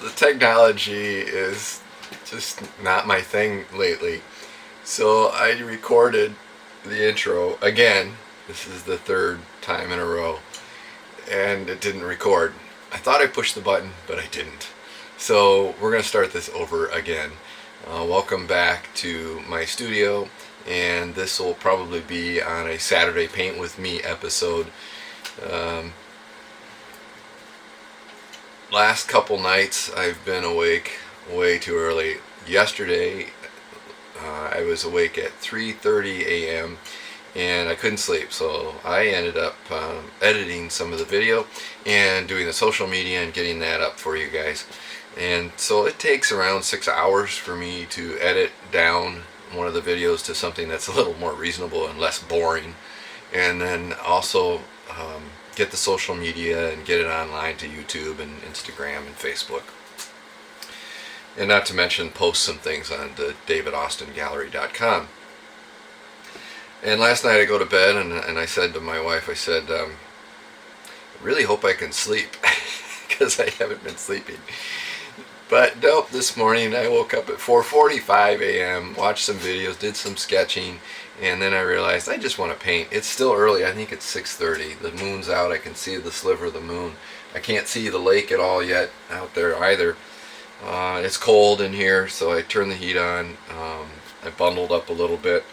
The technology is just not my thing lately. So I recorded the intro again. This is the third time in a row, and it didn't record. I thought I pushed the button, but I didn't. So we're going to start this over again. Welcome back to my studio, and this will probably be on a Saturday Paint With Me episode. Last couple nights I've been awake way too early. Yesterday I was awake at 3:30 a.m. and I couldn't sleep, so I ended up editing some of the video and doing the social media and getting that up for you guys. And so it takes around 6 hours for me to edit down one of the videos to something that's a little more reasonable and less boring, and then also get the social media and get it online to YouTube and Instagram and Facebook. And not to mention post some things on the davidaustingallery.com. And last night I go to bed and I said to my wife, I said, I really hope I can sleep because I haven't been sleeping. But nope, this morning I woke up at 4:45 a.m., watched some videos, did some sketching, and then I realized I just want to paint. It's still early. I think it's 6:30. The moon's out. I can see the sliver of the moon. I can't see the lake at all yet out there either. It's cold in here, so I turned the heat on. I bundled up a little bit,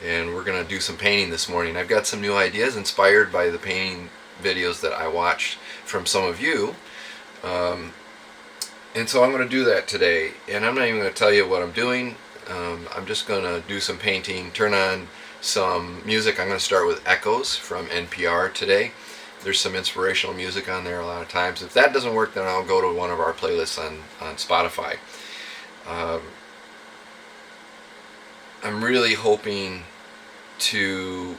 and we're going to do some painting this morning. I've got some new ideas inspired by the painting videos that I watched from some of you. And so I'm going to do that today, and I'm not even going to tell you what I'm doing. I'm just going to do some painting, turn on some music. I'm going to start with Echoes from NPR today. There's some inspirational music on there a lot of times. If that doesn't work, then I'll go to one of our playlists on Spotify. I'm really hoping to,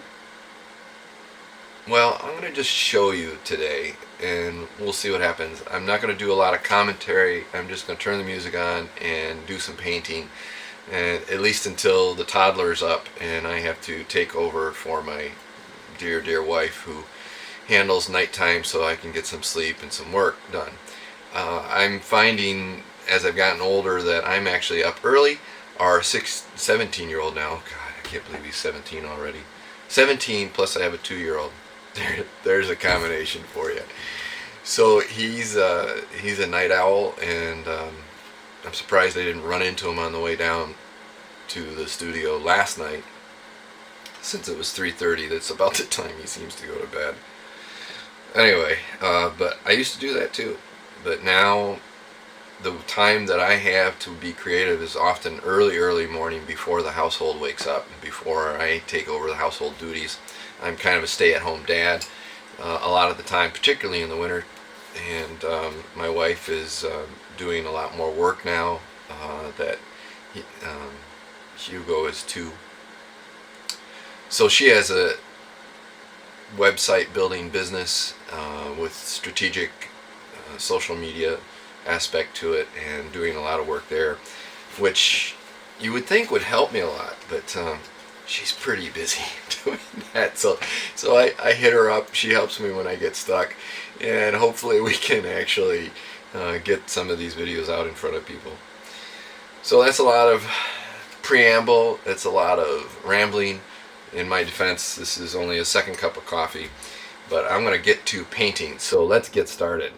well, I'm going to just show you today, and we'll see what happens. I'm not going to do a lot of commentary. I'm just going to turn the music on and do some painting, and at least until the toddler's up and I have to take over for my dear wife, who handles nighttime so I can get some sleep and some work done. I'm finding as I've gotten older that I'm actually up early. Our 17-year-old now, God, I can't believe he's 17 already. 17 plus I have a 2-year-old. There's a combination for you. So he's a night owl, and I'm surprised I didn't run into him on the way down to the studio last night, since it was 3:30. That's about the time he seems to go to bed. Anyway, but I used to do that too. But now the time that I have to be creative is often early morning, before the household wakes up, before I take over the household duties. I'm kind of a stay-at-home dad a lot of the time, particularly in the winter, and my wife is doing a lot more work now that Hugo is 2. So she has a website building business with strategic social media aspect to it, and doing a lot of work there, which you would think would help me a lot, but she's pretty busy doing that. So I hit her up. She helps me when I get stuck, and hopefully we can actually get some of these videos out in front of people. So that's a lot of preamble. It's a lot of rambling. In my defense, this is only a second cup of coffee, but I'm going to get to painting. So let's get started.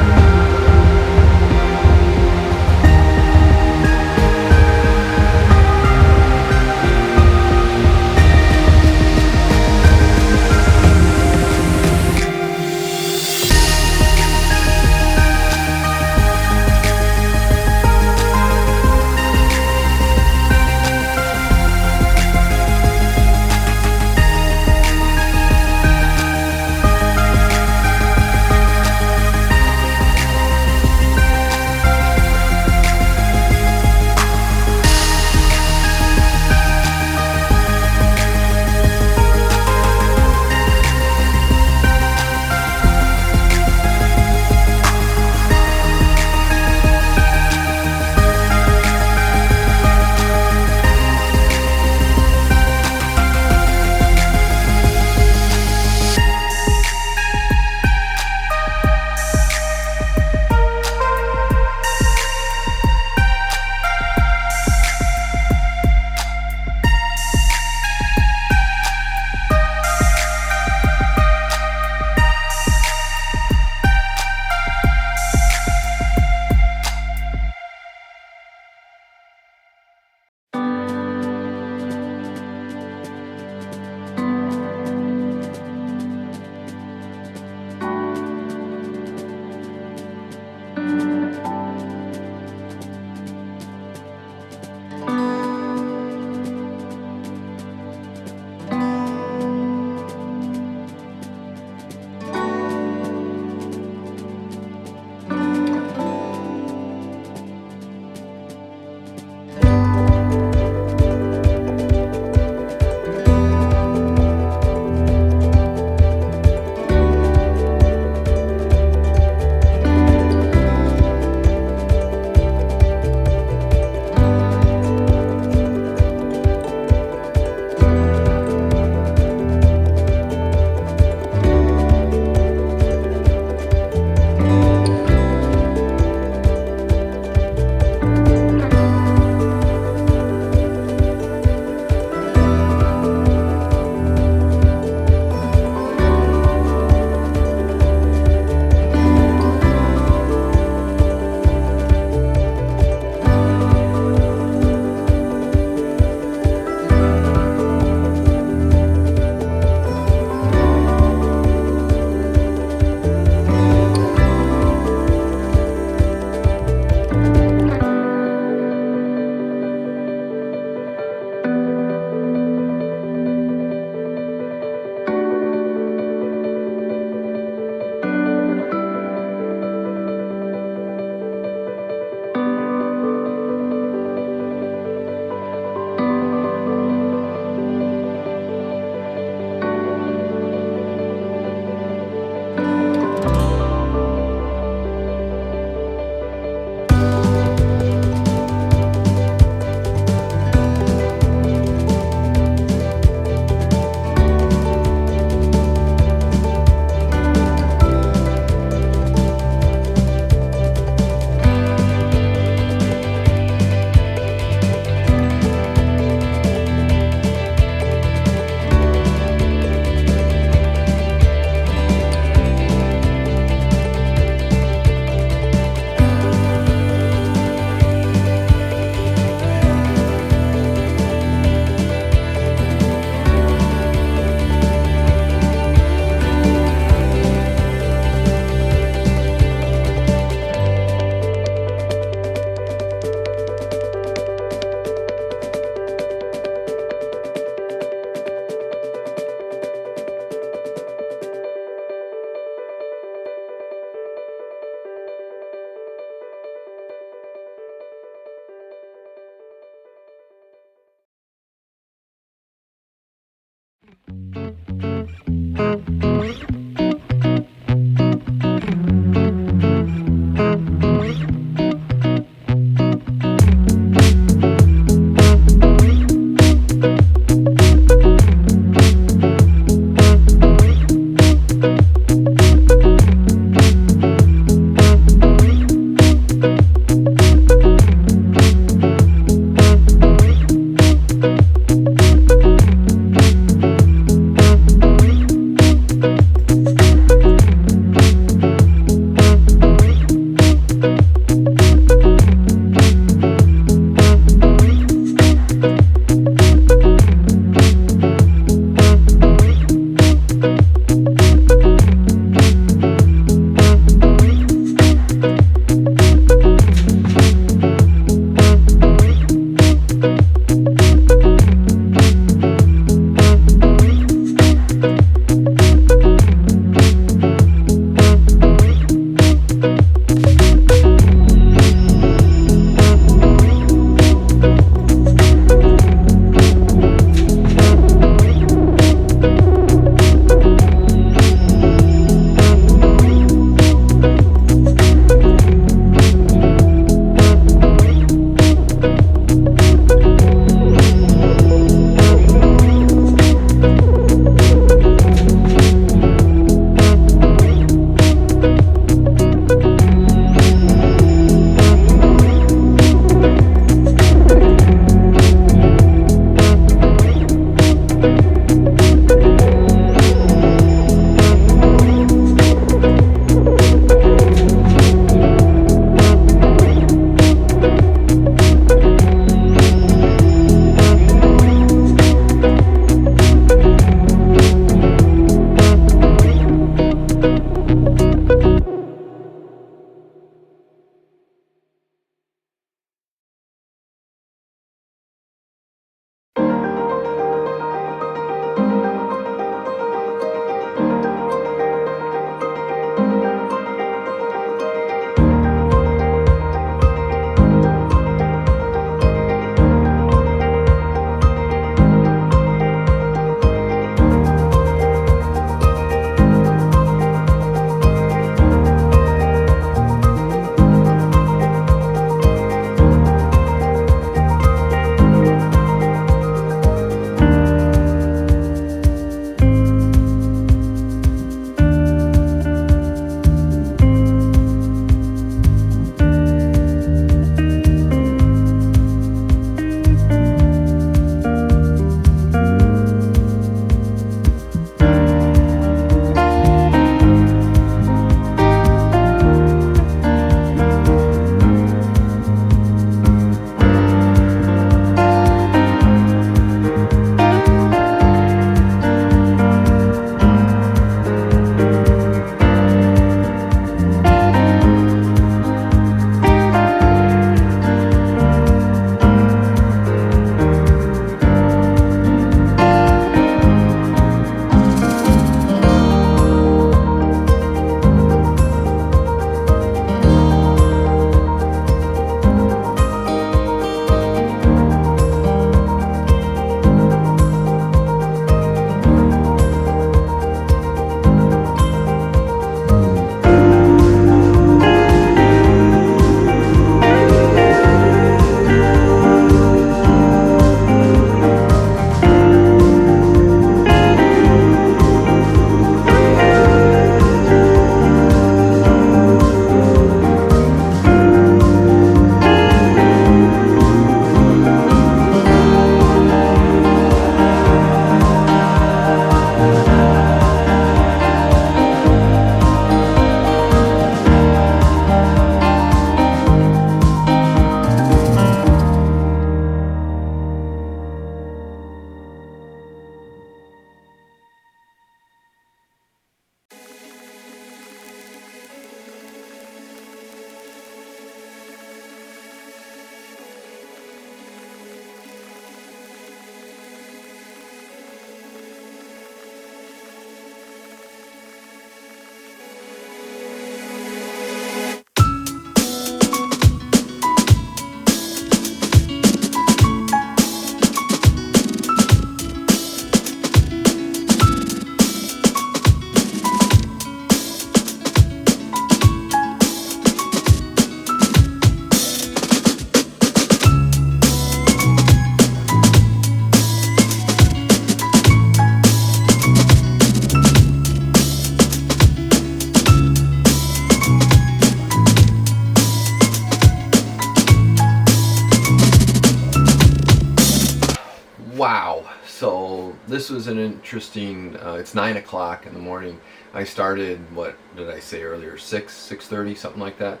Wow. So this was an interesting, it's 9 o'clock in the morning. I started, what did I say earlier, 6:30, something like that.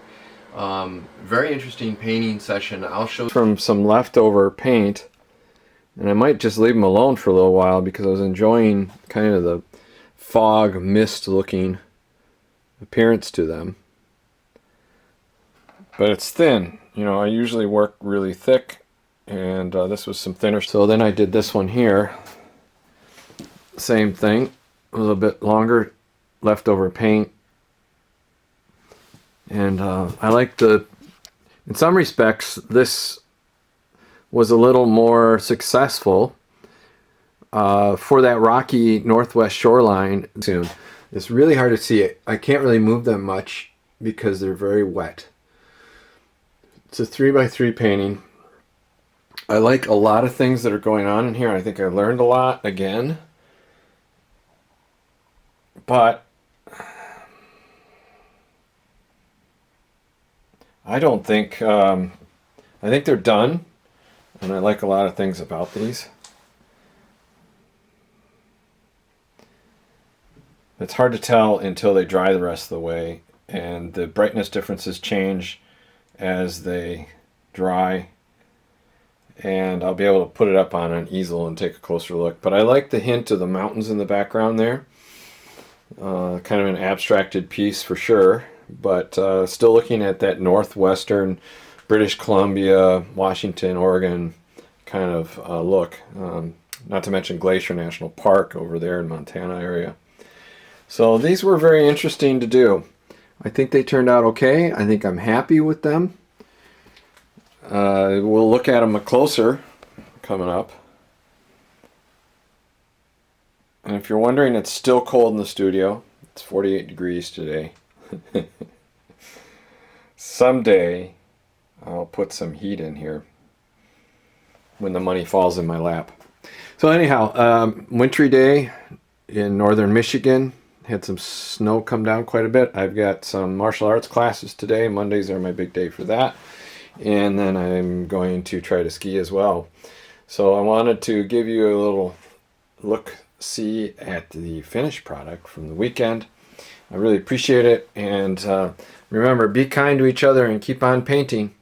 Very interesting painting session. I'll show from some leftover paint, and I might just leave them alone for a little while because I was enjoying kind of the fog mist looking appearance to them. But it's thin. You know, I usually work really thick, and this was some thinner. So then I did this one here. Same thing, a little bit longer leftover paint. And I like in some respects, this was a little more successful for that rocky northwest shoreline. Soon, it's really hard to see it. I can't really move them much because they're very wet. It's a 3x3 painting. I like a lot of things that are going on in here. I think I learned a lot again. But I don't think, I think they're done. And I like a lot of things about these. It's hard to tell until they dry the rest of the way. And the brightness differences change as they dry. And I'll be able to put it up on an easel and take a closer look. But I like the hint of the mountains in the background there. Kind of an abstracted piece for sure. But still looking at that northwestern British Columbia, Washington, Oregon kind of look. Not to mention Glacier National Park over there in Montana area. So these were very interesting to do. I think they turned out okay. I think I'm happy with them. We'll look at them closer coming up. And if you're wondering, it's still cold in the studio. It's 48 degrees today. Someday I'll put some heat in here when the money falls in my lap. So anyhow, wintry day in northern Michigan. Had some snow come down quite a bit. I've got some martial arts classes today. Mondays are my big day for that. And then I'm going to try to ski as well. So I wanted to give you a little look-see at the finished product from the weekend. I really appreciate it. And remember, be kind to each other and keep on painting.